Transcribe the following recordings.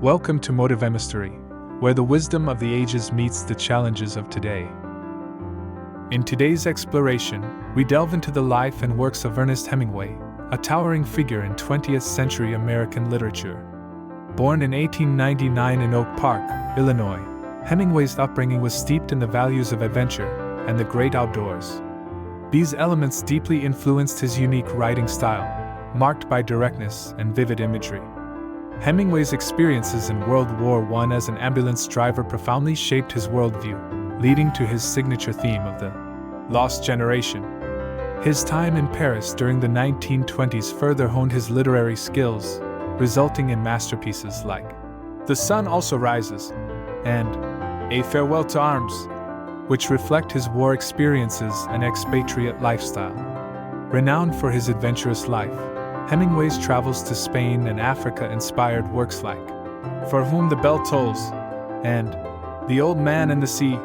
Welcome to Motivemostery, where the wisdom of the ages meets the challenges of today. In today's exploration, we delve into the life and works of Ernest Hemingway, a towering figure in 20th century American literature. Born in 1899 in Oak Park, Illinois, Hemingway's upbringing was steeped in the values of adventure and the great outdoors. These elements deeply influenced his unique writing style, marked by directness and vivid imagery. Hemingway's experiences in World War I as an ambulance driver profoundly shaped his worldview, leading to his signature theme of the lost generation. His time in Paris during the 1920s further honed his literary skills, resulting in masterpieces like The Sun Also Rises and A Farewell to Arms, which reflect his war experiences and expatriate lifestyle. Renowned for his adventurous life, Hemingway's travels to Spain and Africa inspired works like For Whom the Bell Tolls and The Old Man and the Sea,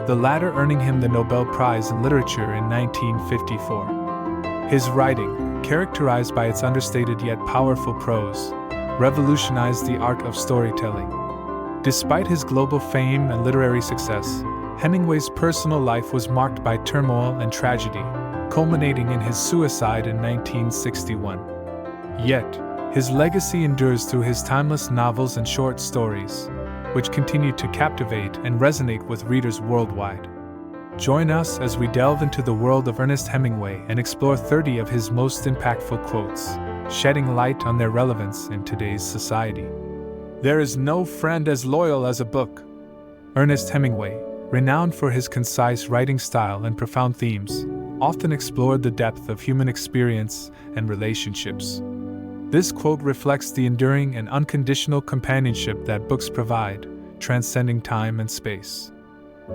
the latter earning him the Nobel Prize in Literature in 1954. His writing, characterized by its understated yet powerful prose, revolutionized the art of storytelling. Despite his global fame and literary success, Hemingway's personal life was marked by turmoil and tragedy, culminating in his suicide in 1961. Yet, his legacy endures through his timeless novels and short stories, which continue to captivate and resonate with readers worldwide. Join us as we delve into the world of Ernest Hemingway and explore 30 of his most impactful quotes, shedding light on their relevance in today's society. There is no friend as loyal as a book. Ernest Hemingway, renowned for his concise writing style and profound themes, often explored the depth of human experience and relationships. This quote reflects the enduring and unconditional companionship that books provide, transcending time and space.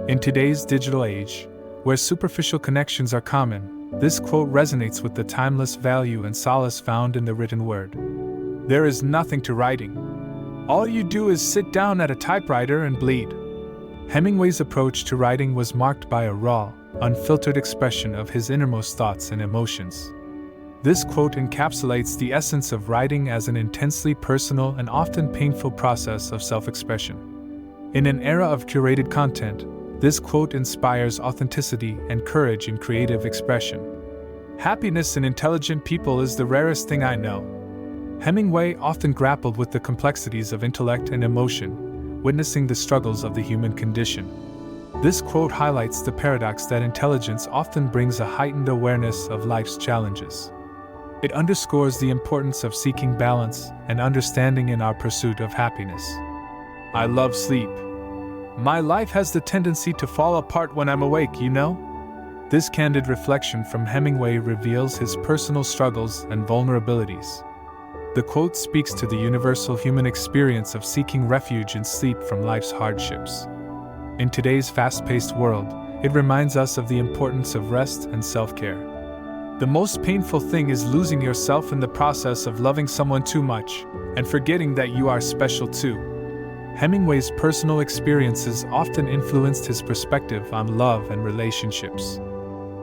In today's digital age, where superficial connections are common, this quote resonates with the timeless value and solace found in the written word. There is nothing to writing. All you do is sit down at a typewriter and bleed. Hemingway's approach to writing was marked by a raw, unfiltered expression of his innermost thoughts and emotions. This quote encapsulates the essence of writing as an intensely personal and often painful process of self-expression. In an era of curated content, this quote inspires authenticity and courage in creative expression. Happiness in intelligent people is the rarest thing I know. Hemingway often grappled with the complexities of intellect and emotion, witnessing the struggles of the human condition. This quote highlights the paradox that intelligence often brings a heightened awareness of life's challenges. It underscores the importance of seeking balance and understanding in our pursuit of happiness. I love sleep. My life has the tendency to fall apart when I'm awake, you know? This candid reflection from Hemingway reveals his personal struggles and vulnerabilities. The quote speaks to the universal human experience of seeking refuge in sleep from life's hardships. In today's fast-paced world, it reminds us of the importance of rest and self-care. The most painful thing is losing yourself in the process of loving someone too much and forgetting that you are special too. Hemingway's personal experiences often influenced his perspective on love and relationships.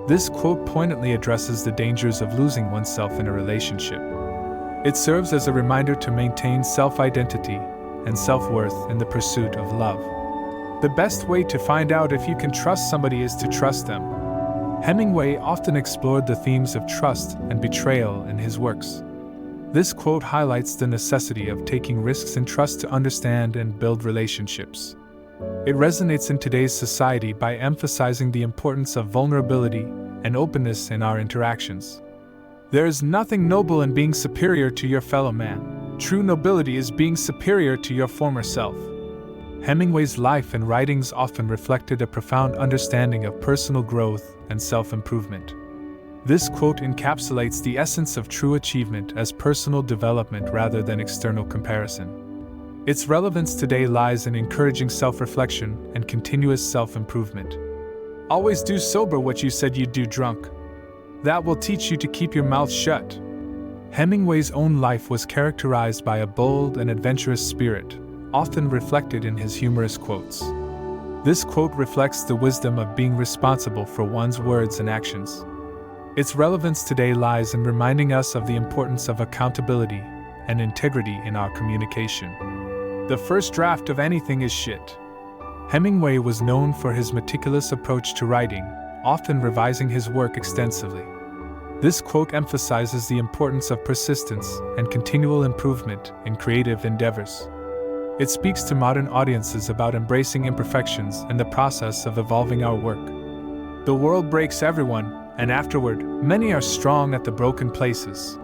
This quote poignantly addresses the dangers of losing oneself in a relationship. It serves as a reminder to maintain self-identity and self-worth in the pursuit of love. The best way to find out if you can trust somebody is to trust them. Hemingway often explored the themes of trust and betrayal in his works. This quote highlights the necessity of taking risks and trust to understand and build relationships. It resonates in today's society by emphasizing the importance of vulnerability and openness in our interactions. There is nothing noble in being superior to your fellow man. True nobility is being superior to your former self. Hemingway's life and writings often reflected a profound understanding of personal growth and self-improvement. This quote encapsulates the essence of true achievement as personal development rather than external comparison. Its relevance today lies in encouraging self-reflection and continuous self-improvement. Always do sober what you said you'd do drunk. That will teach you to keep your mouth shut. Hemingway's own life was characterized by a bold and adventurous spirit, often reflected in his humorous quotes. This quote reflects the wisdom of being responsible for one's words and actions. Its relevance today lies in reminding us of the importance of accountability and integrity in our communication. The first draft of anything is shit. Hemingway was known for his meticulous approach to writing, often revising his work extensively. This quote emphasizes the importance of persistence and continual improvement in creative endeavors. It speaks to modern audiences about embracing imperfections and the process of evolving our work. The world breaks everyone, and afterward, many are strong at the broken places.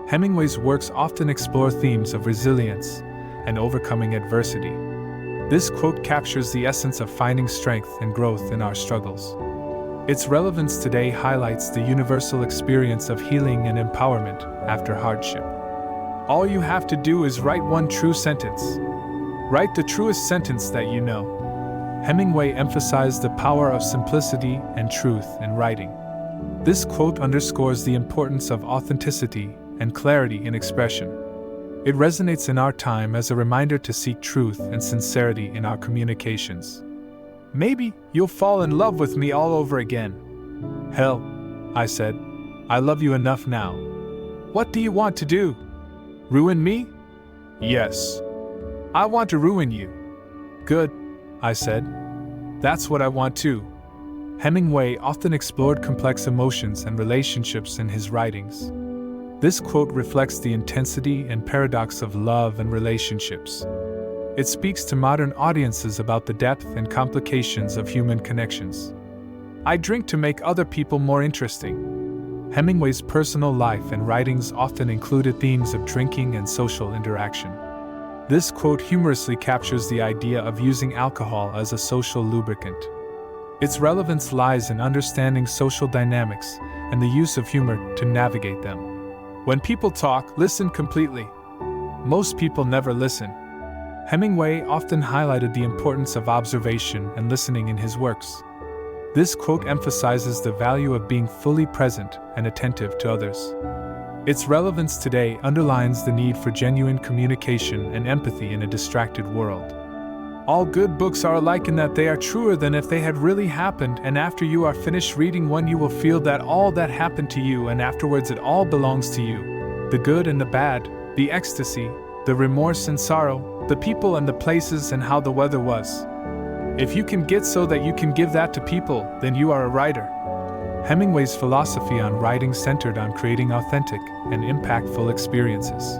Hemingway's works often explore themes of resilience and overcoming adversity. This quote captures the essence of finding strength and growth in our struggles. Its relevance today highlights the universal experience of healing and empowerment after hardship. All you have to do is write one true sentence. Write the truest sentence that you know. Hemingway emphasized the power of simplicity and truth in writing. This quote underscores the importance of authenticity and clarity in expression. It resonates in our time as a reminder to seek truth and sincerity in our communications. Maybe you'll fall in love with me all over again. Hell, I said, I love you enough now. What do you want to do? Ruin me? Yes. I want to ruin you. Good, I said. That's what I want too. Hemingway often explored complex emotions and relationships in his writings. This quote reflects the intensity and paradox of love and relationships. It speaks to modern audiences about the depth and complications of human connections. I drink to make other people more interesting. Hemingway's personal life and writings often included themes of drinking and social interaction. This quote humorously captures the idea of using alcohol as a social lubricant. Its relevance lies in understanding social dynamics and the use of humor to navigate them. When people talk, listen completely. Most people never listen. Hemingway often highlighted the importance of observation and listening in his works. This quote emphasizes the value of being fully present and attentive to others. Its relevance today underlines the need for genuine communication and empathy in a distracted world. All good books are alike in that they are truer than if they had really happened, and after you are finished reading one you will feel that all that happened to you and afterwards it all belongs to you. The good and the bad, the ecstasy, the remorse and sorrow, the people and the places and how the weather was. If you can get so that you can give that to people, then you are a writer. Hemingway's philosophy on writing centered on creating authentic and impactful experiences.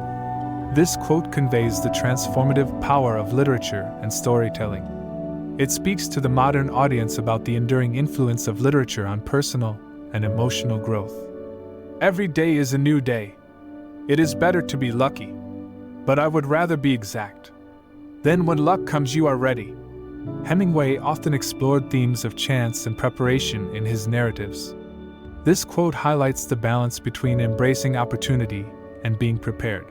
This quote conveys the transformative power of literature and storytelling. It speaks to the modern audience about the enduring influence of literature on personal and emotional growth. Every day is a new day. It is better to be lucky, but I would rather be exact. Then when luck comes you are ready. Hemingway often explored themes of chance and preparation in his narratives. This quote highlights the balance between embracing opportunity and being prepared.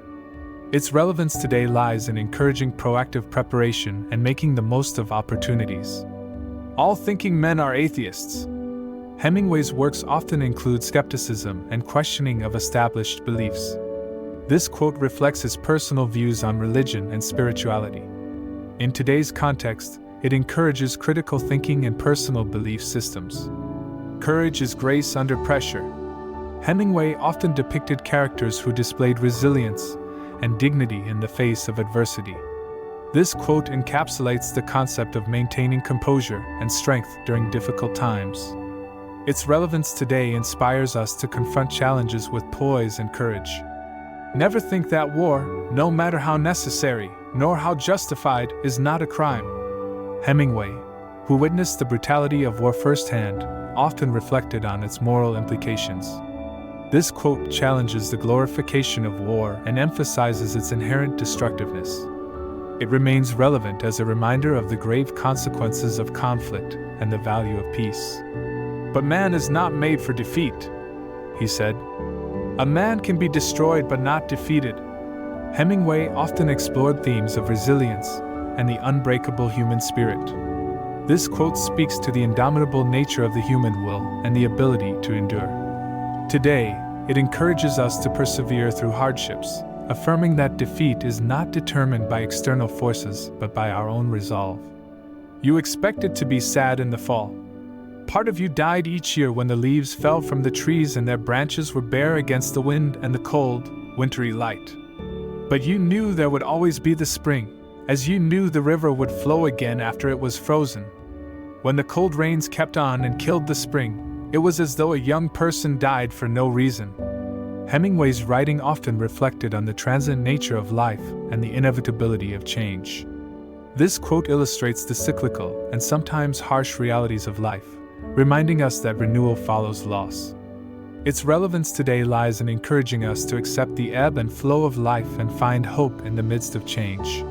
Its relevance today lies in encouraging proactive preparation and making the most of opportunities. All thinking men are atheists. Hemingway's works often include skepticism and questioning of established beliefs. This quote reflects his personal views on religion and spirituality. In today's context, it encourages critical thinking and personal belief systems. Courage is grace under pressure. Hemingway often depicted characters who displayed resilience and dignity in the face of adversity. This quote encapsulates the concept of maintaining composure and strength during difficult times. Its relevance today inspires us to confront challenges with poise and courage. Never think that war, no matter how necessary, nor how justified, is not a crime. Hemingway, who witnessed the brutality of war firsthand, often reflected on its moral implications. This quote challenges the glorification of war and emphasizes its inherent destructiveness. It remains relevant as a reminder of the grave consequences of conflict and the value of peace. But man is not made for defeat, he said. A man can be destroyed but not defeated. Hemingway often explored themes of resilience and the unbreakable human spirit. This quote speaks to the indomitable nature of the human will and the ability to endure. Today, it encourages us to persevere through hardships, affirming that defeat is not determined by external forces but by our own resolve. You expected to be sad in the fall. Part of you died each year when the leaves fell from the trees and their branches were bare against the wind and the cold, wintry light. But you knew there would always be the spring, as you knew the river would flow again after it was frozen. When the cold rains kept on and killed the spring, it was as though a young person died for no reason. Hemingway's writing often reflected on the transient nature of life and the inevitability of change. This quote illustrates the cyclical and sometimes harsh realities of life, reminding us that renewal follows loss. Its relevance today lies in encouraging us to accept the ebb and flow of life and find hope in the midst of change.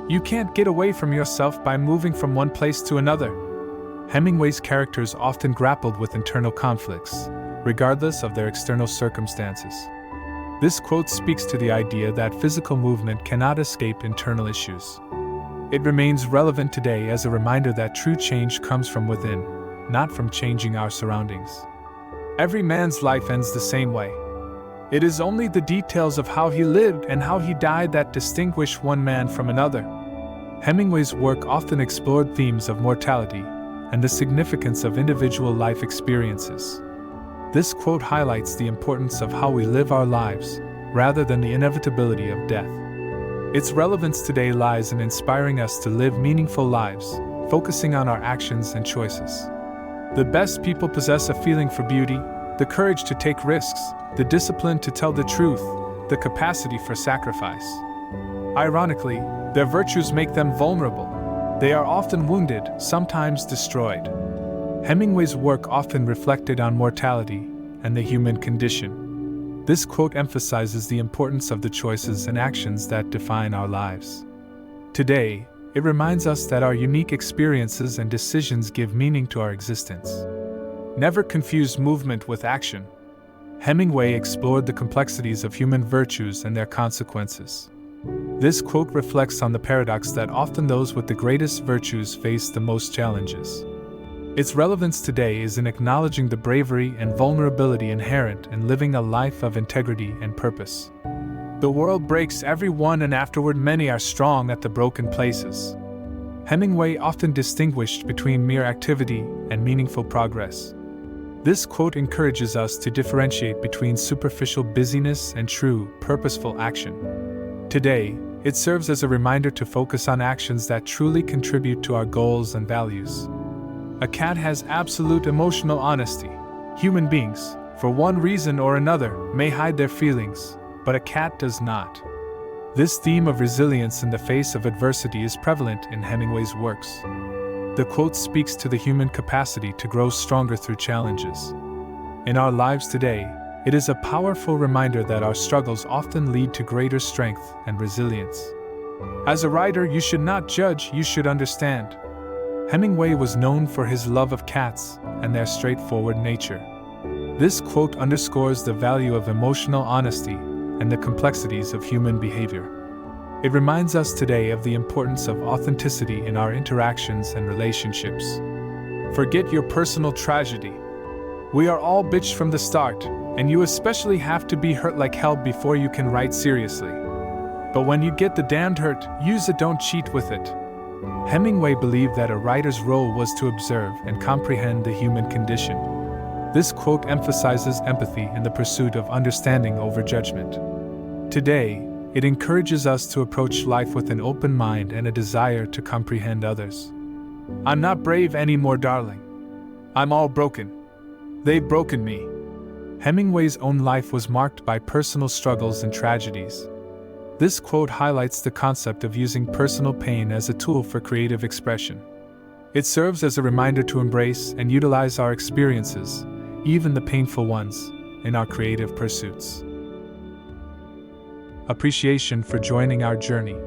You can't get away from yourself by moving from one place to another. Hemingway's characters often grappled with internal conflicts, regardless of their external circumstances. This quote speaks to the idea that physical movement cannot escape internal issues. It remains relevant today as a reminder that true change comes from within, not from changing our surroundings. Every man's life ends the same way. It is only the details of how he lived and how he died that distinguish one man from another. Hemingway's work often explored themes of mortality and the significance of individual life experiences. This quote highlights the importance of how we live our lives, rather than the inevitability of death. Its relevance today lies in inspiring us to live meaningful lives, focusing on our actions and choices. The best people possess a feeling for beauty, the courage to take risks, the discipline to tell the truth, the capacity for sacrifice. Ironically, their virtues make them vulnerable. They are often wounded, sometimes destroyed. Hemingway's work often reflected on mortality and the human condition. This quote emphasizes the importance of the choices and actions that define our lives. Today, it reminds us that our unique experiences and decisions give meaning to our existence. Never confuse movement with action. Hemingway explored the complexities of human virtues and their consequences. This quote reflects on the paradox that often those with the greatest virtues face the most challenges. Its relevance today is in acknowledging the bravery and vulnerability inherent in living a life of integrity and purpose. The world breaks everyone, and afterward many are strong at the broken places. Hemingway often distinguished between mere activity and meaningful progress. This quote encourages us to differentiate between superficial busyness and true, purposeful action. Today, it serves as a reminder to focus on actions that truly contribute to our goals and values. A cat has absolute emotional honesty. Human beings, for one reason or another, may hide their feelings, but a cat does not. This theme of resilience in the face of adversity is prevalent in Hemingway's works. The quote speaks to the human capacity to grow stronger through challenges. In our lives today, it is a powerful reminder that our struggles often lead to greater strength and resilience. As a writer, you should not judge, you should understand. Hemingway was known for his love of cats and their straightforward nature. This quote underscores the value of emotional honesty and the complexities of human behavior. It reminds us today of the importance of authenticity in our interactions and relationships. Forget your personal tragedy. We are all bitched from the start, and you especially have to be hurt like hell before you can write seriously. But when you get the damned hurt, use it, don't cheat with it. Hemingway believed that a writer's role was to observe and comprehend the human condition. This quote emphasizes empathy in the pursuit of understanding over judgment. Today, it encourages us to approach life with an open mind and a desire to comprehend others. I'm not brave anymore, darling. I'm all broken. They've broken me. Hemingway's own life was marked by personal struggles and tragedies. This quote highlights the concept of using personal pain as a tool for creative expression. It serves as a reminder to embrace and utilize our experiences, even the painful ones, in our creative pursuits. Appreciation for joining our journey.